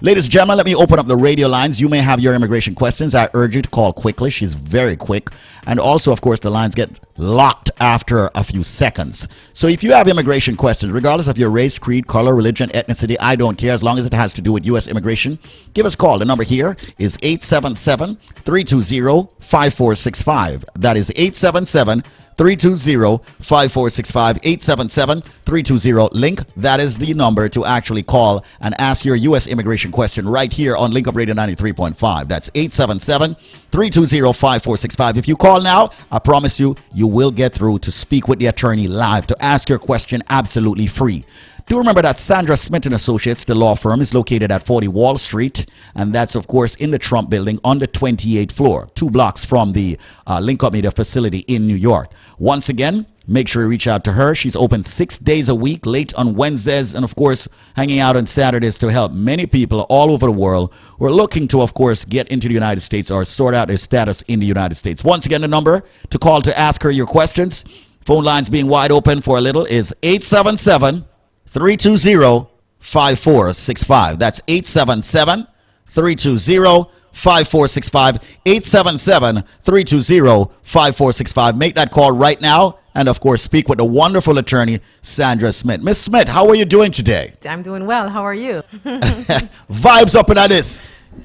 Ladies and gentlemen, let me open up the radio lines. You may have your immigration questions. I urge you to call quickly. She's very quick. And also, of course, the lines get locked after a few seconds. So if you have immigration questions, regardless of your race, creed, color, religion, ethnicity, I don't care, as long as it has to do with U.S. immigration, give us a call. The number here is 877-320-5465. That is 877-320-5465. 877-320-LINK. That is the number to actually call and ask your U.S. immigration question right here on Link Up Radio 93.5. That's 877-320-5465. If you call now, I promise you, you will get through to speak with the attorney live to ask your question absolutely free. Do remember that Sandra Smith and Associates, the law firm, is located at 40 Wall Street, and that's, of course, in the Trump building on the 28th floor, 2 blocks from the Link Up Media facility in New York. Once again, make sure you reach out to her. She's open 6 days a week, late on Wednesdays, and, of course, hanging out on Saturdays to help many people all over the world who are looking to, of course, get into the United States or sort out their status in the United States. Once again, the number to call to ask her your questions, phone lines being wide open for a little, is 877 320-5465. That's 877-320-5465. 877-320-5465. Make that call right now. And, of course, speak with the wonderful attorney, Sandra Smith. Miss Smith, how are you doing today? I'm doing well. How are you? Vibes up into this.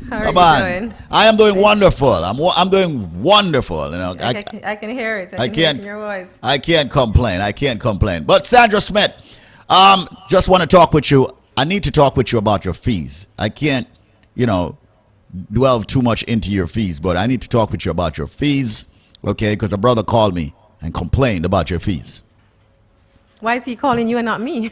How are Come you on. doing? I am doing wonderful. I'm doing wonderful. You know, I can hear it. I can hear it in your voice. I can't complain. I can't complain. But Sandra Smith, just want to talk with you. I need to talk with you about your fees. I can't, dwell too much into your fees, but I need to talk with you about your fees, okay? Because a brother called me and complained about your fees. Why is he calling you and not me?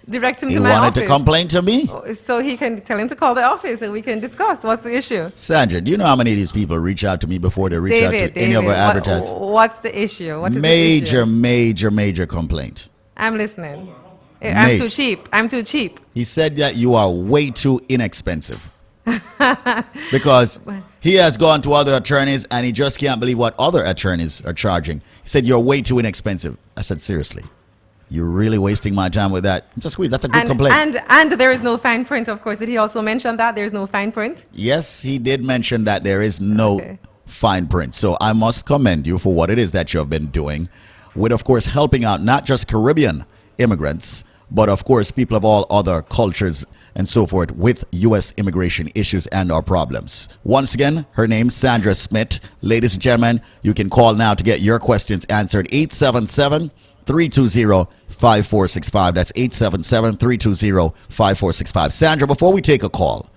Direct him He to my office. He wanted to complain to me? So he can tell him to call the office and we can discuss. What's the issue? Sandra, do you know how many of these people reach out to me before they reach out to any of our advertisers? What's the issue? What is the issue? Major complaint. I'm listening. I'm too cheap. I'm too cheap. He said that you are way too inexpensive. Because he has gone to other attorneys and he just can't believe what other attorneys are charging. He said, you're way too inexpensive. I said, seriously? You're really wasting my time with that? Just Squeeze, that's a good complaint. And there is no fine print, of course. Did he also mention that there's no fine print? Yes, he did mention that there is no fine print. So I must commend you for what it is that you have been doing with, of course, helping out not just Caribbean immigrants, but, of course, people of all other cultures and so forth with U.S. immigration issues and our problems. Once again, her name's Sandra Smith. Ladies and gentlemen, you can call now to get your questions answered. 877-320-5465. That's 877-320-5465. Sandra, before we take a call,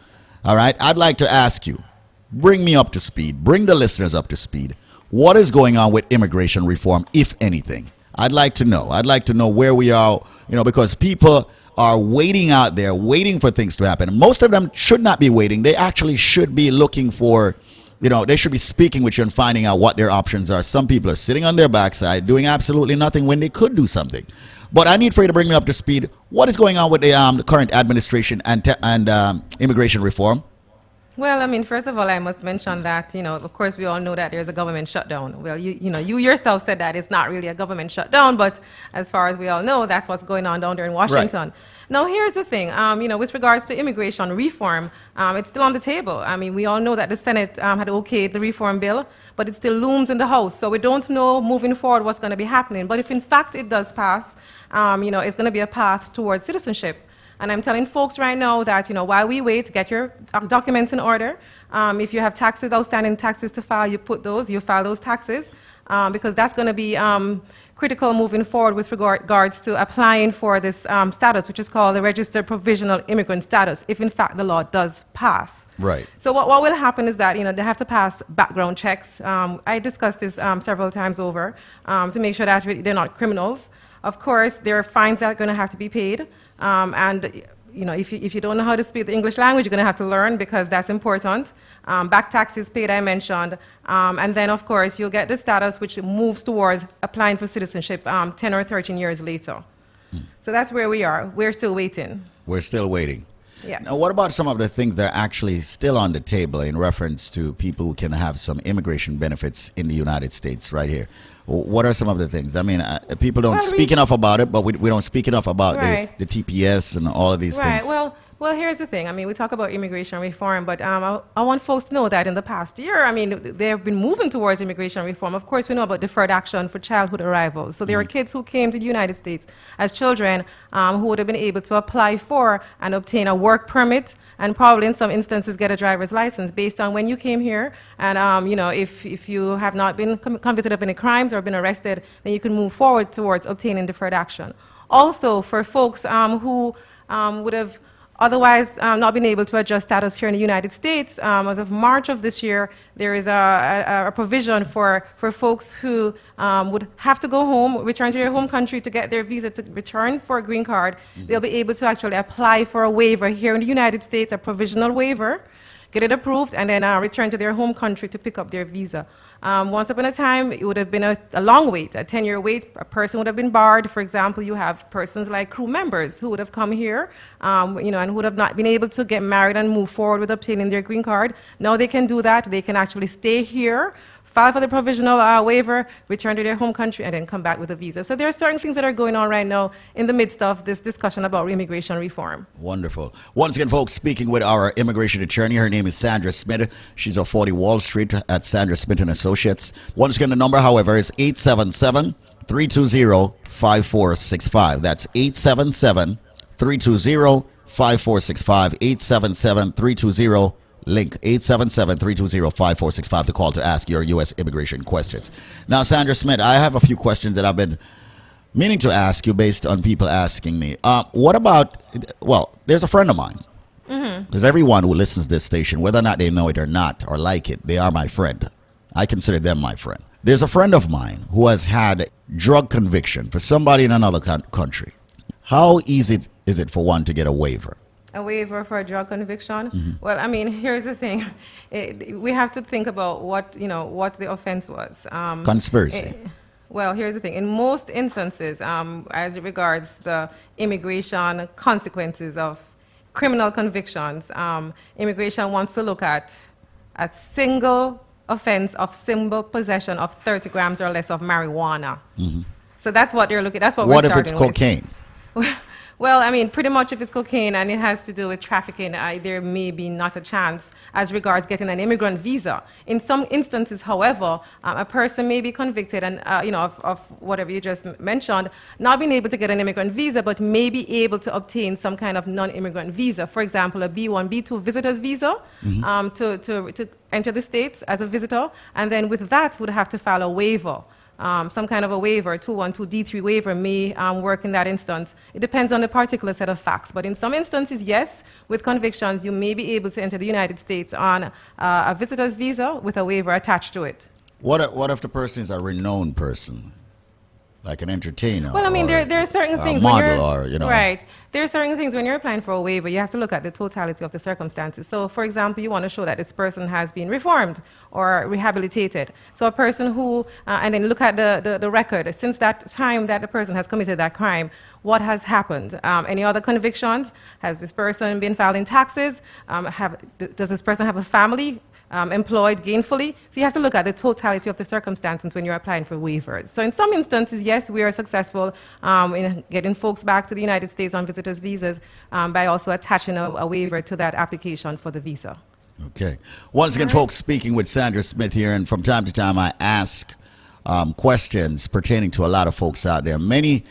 all right, I'd like to ask you, bring me up to speed, bring the listeners up to speed. What is going on with immigration reform, if anything? I'd like to know. I'd like to know where we are, because people are waiting out there, waiting for things to happen. Most of them should not be waiting. They actually should be looking for, they should be speaking with you and finding out what their options are. Some people are sitting on their backside doing absolutely nothing when they could do something. But I need for you to bring me up to speed. What is going on with the current administration and immigration reform? Well, first of all, I must mention that, of course, we all know that there's a government shutdown. Well, you yourself said that it's not really a government shutdown, but as far as we all know, that's what's going on down there in Washington. Right. Now, here's the thing, with regards to immigration reform, it's still on the table. We all know that the Senate had okayed the reform bill, but it still looms in the House. So we don't know moving forward what's going to be happening. But if, in fact, it does pass, it's going to be a path towards citizenship. And I'm telling folks right now that, while we wait, get your documents in order. If you have taxes, outstanding taxes to file, you file those taxes, because that's going to be critical moving forward with regards to applying for this status, which is called the Registered Provisional Immigrant Status, if in fact the law does pass. Right. So what will happen is that, they have to pass background checks. I discussed this several times over to make sure that they're not criminals. Of course, there are fines that are going to have to be paid. If you don't know how to speak the English language, you're going to have to learn, because that's important. Back taxes paid, I mentioned. And then, of course, you'll get the status which moves towards applying for citizenship 10 or 13 years later. So that's where we are. We're still waiting. We're still waiting. Yeah. Now, what about some of the things that are actually still on the table in reference to people who can have some immigration benefits in the United States right here? What are some of the things? People don't speak enough about it, but we don't speak enough about the TPS and all of these things. Well, Well, here's the thing. I mean, we talk about immigration reform, but I want folks to know that in the past year, I mean, they have been moving towards immigration reform. Of course, we know about deferred action for childhood arrivals. So there are kids who came to the United States as children who would have been able to apply for and obtain a work permit and probably in some instances get a driver's license based on when you came here. And, you know, if you have not been convicted of any crimes or been arrested, then you can move forward towards obtaining deferred action. Also, for folks who would have otherwise not been able to adjust status here in the United States, as of March of this year, there is a provision for folks who would have to go home, return to their home country to get their visa to return for a green card. They'll be able to actually apply for a waiver here in the United States, a provisional waiver, get it approved, and then return to their home country to pick up their visa. Once upon a time, it would have been a long wait, a 10-year wait. A person would have been barred. For example, you have persons like crew members who would have come here, you know, and would have not been able to get married and move forward with obtaining their green card. Now they can do that. They can actually stay here, file for the provisional waiver, return to their home country, and then come back with a visa. So there are certain things that are going on right now in the midst of this discussion about immigration reform. Wonderful. Once again, folks, speaking with our immigration attorney. Her name is Sandra Smith. She's of 40 Wall Street at Sandra Smith and Associates. Once again, the number, however, is 877-320-5465. That's 877-320-5465. 877-320 link 877-320-5465 to call to ask your U.S. immigration questions. Now, Sandra Smith, I have a few questions that I've been meaning to ask you based on people asking me. What about, well, there's a friend of mine. Because everyone who listens to this station, whether or not they know it or not or like it, they are my friend. I consider them my friend. There's a friend of mine who has had drug conviction for somebody in another country. How easy is it for one to get a waiver? A waiver for a drug conviction? Well, I mean, here's the thing. We have to think about what, you know, what the offense was. Conspiracy. Well, here's the thing. In most instances, as it regards the immigration consequences of criminal convictions, immigration wants to look at a single offense of simple possession of 30 grams or less of marijuana. So that's what they're looking at. That's what we're starting with. What if it's cocaine? Well, I mean, pretty much if it's cocaine and it has to do with trafficking, there may be not a chance as regards getting an immigrant visa. In some instances, however, a person may be convicted and, you know, of whatever you just mentioned, not being able to get an immigrant visa, but may be able to obtain some kind of non-immigrant visa. For example, a B1, B2 visitor's visa to enter the States as a visitor, and then with that would have to file a waiver. Some kind of a waiver, 212 D3 waiver may work in that instance. It depends on the particular set of facts. But in some instances, yes, with convictions, you may be able to enter the United States on a visitor's visa with a waiver attached to it. What if the person is a renowned person, like an entertainer? Well, I mean, there are certain things. Model or, you know. Right. There are certain things when you're applying for a waiver, you have to look at the totality of the circumstances. So, for example, you want to show that this person has been reformed or rehabilitated. So a person who, and then look at the record. Since that time that the person has committed that crime, what has happened? Any other convictions? Has this person been filing taxes? Does this person have a family? Employed gainfully. So you have to look at the totality of the circumstances when you're applying for waivers. So in some instances, yes, we are successful in getting folks back to the United States on visitors' visas by also attaching a waiver to that application for the visa. Okay. Once again, folks, speaking with Sandra Smith here, and from time to time I ask questions pertaining to a lot of folks out there. Many,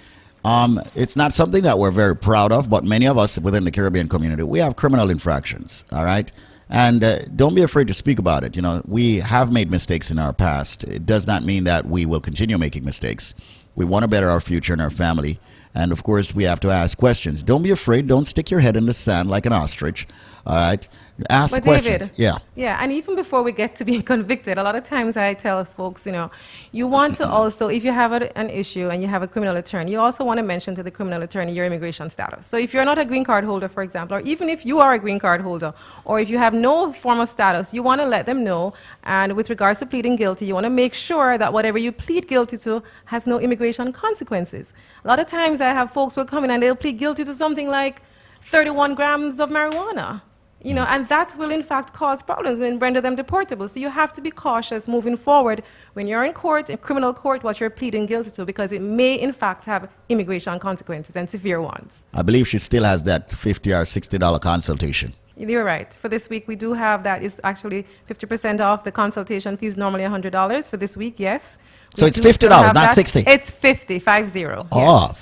it's not something that we're very proud of, but many of us within the Caribbean community, we have criminal infractions, all right? And don't be afraid to speak about it. You know, we have made mistakes in our past. It does not mean that we will continue making mistakes. We want to better our future and our family. And, of course, we have to ask questions. Don't be afraid. Don't stick your head in the sand like an ostrich. All right? Ask but questions. David, yeah, and even before we get to being convicted, a lot of times I tell folks, you know, you want to also, if you have an issue and you have a criminal attorney, you also want to mention to the criminal attorney your immigration status. So if you're not a green card holder, for example, or even if you are a green card holder, or if you have no form of status, you want to let them know. And with regards to pleading guilty, you want to make sure that whatever you plead guilty to has no immigration consequences. A lot of times I have folks will come in and they'll plead guilty to something like 31 grams of marijuana. And that will in fact cause problems and render them deportable. So you have to be cautious moving forward when you're in court, in criminal court, what you're pleading guilty to, because it may in fact have immigration consequences and severe ones. I believe she still has that $50 or $60 consultation. You're right. For this week, we do have that. It's actually 50% off. The consultation fee is normally $100. For this week, yes. So it's $50, not $60. It's 50, 50. Oh,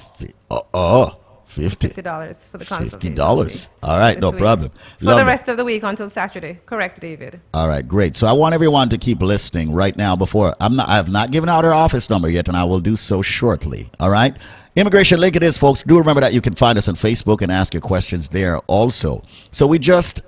$50. $50 for the consultation. $50. All right, no problem. For the rest of the week until Saturday. Correct, David. All right, great. So I want everyone to keep listening right now before I have not given out her office number yet, and I will do so shortly. All right. Immigration Link it is, folks. Do remember that you can find us on Facebook and ask your questions there also. So we just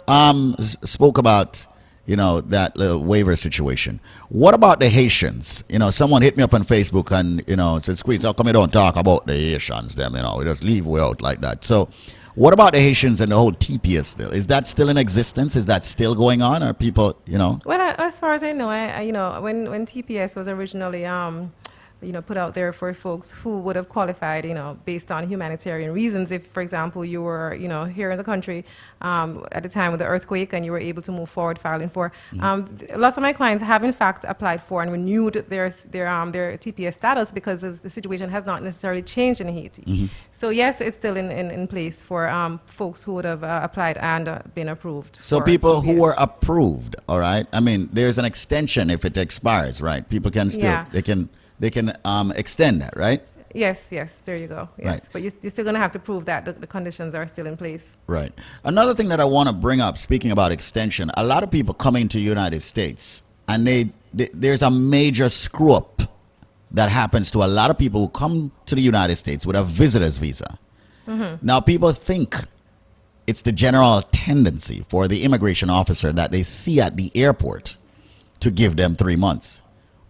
spoke about, that little waiver situation. What about the Haitians? Someone hit me up on Facebook and, said, Squeeze, how come you don't talk about the Haitians? We just leave we out like that. So what about the Haitians and the whole TPS still? Is that still in existence? Is that still going on? Or people, Well, as far as I know, when TPS was originally put out there for folks who would have qualified, based on humanitarian reasons. If, for example, you were, here in the country at the time of the earthquake and you were able to move forward filing for, lots of my clients have in fact applied for and renewed their TPS status because the situation has not necessarily changed in Haiti. So yes, it's still in place for folks who would have applied and been approved. So people TPS. Who were approved, all right? I mean, there's an extension if it expires, right? People can still, they can extend that, right? Yes, there you go. Yes, right. But you're still going to have to prove that the conditions are still in place. Right. Another thing that I want to bring up, speaking about extension, a lot of people come into the United States and there's a major screw up that happens to a lot of people who come to the United States with a visitor's visa. Now, people think it's the general tendency for the immigration officer that they see at the airport to give them 3 months.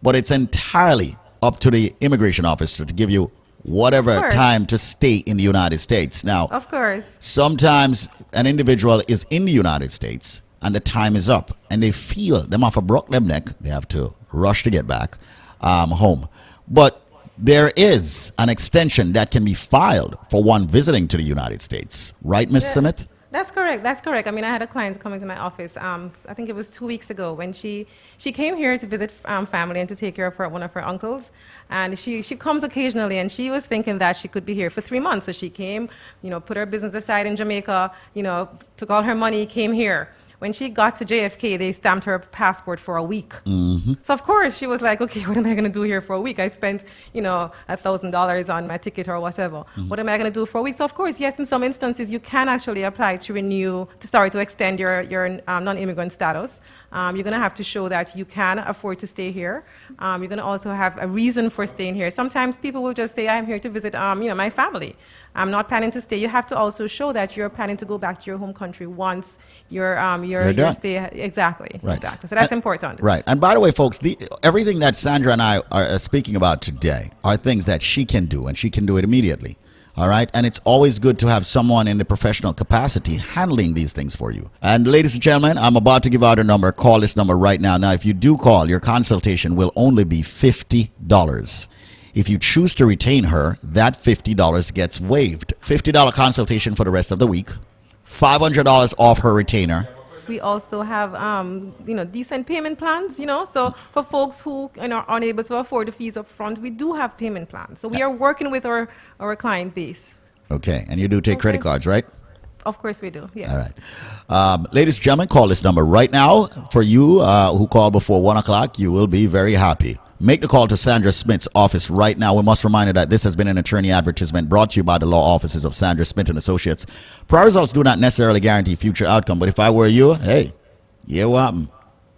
But it's entirely up to the immigration officer to give you whatever time to stay in the United States. Now, of course, sometimes an individual is in the United States and the time is up and they feel them off a broke them neck. They have to rush to get back home. But there is an extension that can be filed for one visiting to the United States. Right, Ms. Simmet? That's correct. I mean, I had a client coming to my office, I think it was 2 weeks ago, when she came here to visit family and to take care of one of her uncles. And she comes occasionally, and she was thinking that she could be here for 3 months. So she came, put her business aside in Jamaica, took all her money, came here. When she got to JFK, they stamped her passport for a week. So of course she was like, okay, what am I going to do here for a week? I spent, $1,000 on my ticket or whatever. What am I going to do for a week? So of course, yes, in some instances you can actually apply to extend your non-immigrant status. You're going to have to show that you can afford to stay here. You're going to also have a reason for staying here. Sometimes people will just say, I'm here to visit, my family. I'm not planning to stay. You have to also show that you're planning to go back to your home country once your stay. Exactly. Right. Exactly. So that's important. Right. And by the way, folks, everything that Sandra and I are speaking about today are things that she can do, and she can do it immediately. All right. And it's always good to have someone in the professional capacity handling these things for you. And ladies and gentlemen, I'm about to give out a number. Call this number right now. Now, if you do call, your consultation will only be $50. If you choose to retain her, that $50 gets waived. $50 consultation for the rest of the week. $500 off her retainer. We also have, decent payment plans, So for folks who are unable to afford the fees up front, we do have payment plans. So we are working with our client base. Okay. And you do take credit cards, right? Of course we do, yes. All right. Ladies and gentlemen, call this number right now. For you who call before 1 o'clock, you will be very happy. Make the call to Sandra Smith's office right now. We must remind you that this has been an attorney advertisement brought to you by the law offices of Sandra Smith and Associates. Prior results do not necessarily guarantee future outcome, but if I were you, hey, yeah, what happened?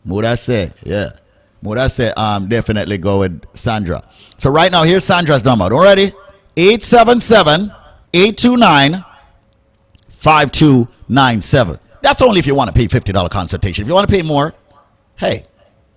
What I say? Yeah. What I say, definitely go with Sandra. So right now, here's Sandra's number. Don't ready? 877-829-5297. That's only if you want to pay $50 consultation. If you want to pay more, hey,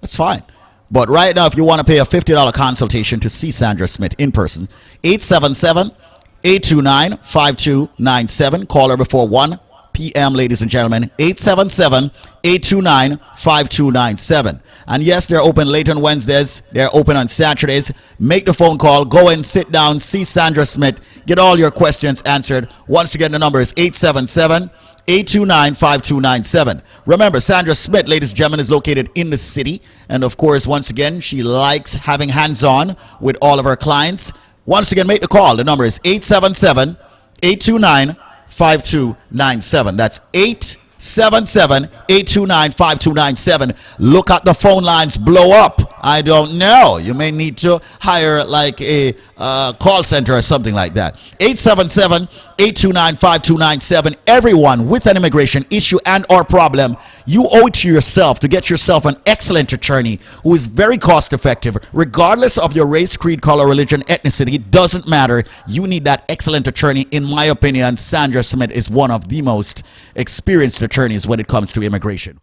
that's fine. But right now, if you want to pay a $50 consultation to see Sandra Smith in person, 877-829-5297. Call her before 1 p.m., ladies and gentlemen. 877-829-5297. And yes, they're open late on Wednesdays. They're open on Saturdays. Make the phone call. Go and sit down. See Sandra Smith. Get all your questions answered. Once again, the number is 877 829-5297. Remember, Sandra Smith, ladies and gentlemen, is located in the city. And of course, once again, she likes having hands-on with all of her clients. Once again, make the call. The number is 877-829-5297. That's 877-829-5297. Look at the phone lines blow up. I don't know. You may need to hire like a call center or something like that. 877-829-5297. Everyone with an immigration issue and or problem, you owe it to yourself to get yourself an excellent attorney who is very cost effective. Regardless of your race, creed, color, religion, ethnicity, it doesn't matter. You need that excellent attorney. In my opinion, Sandra Smith is one of the most experienced attorneys when it comes to immigration.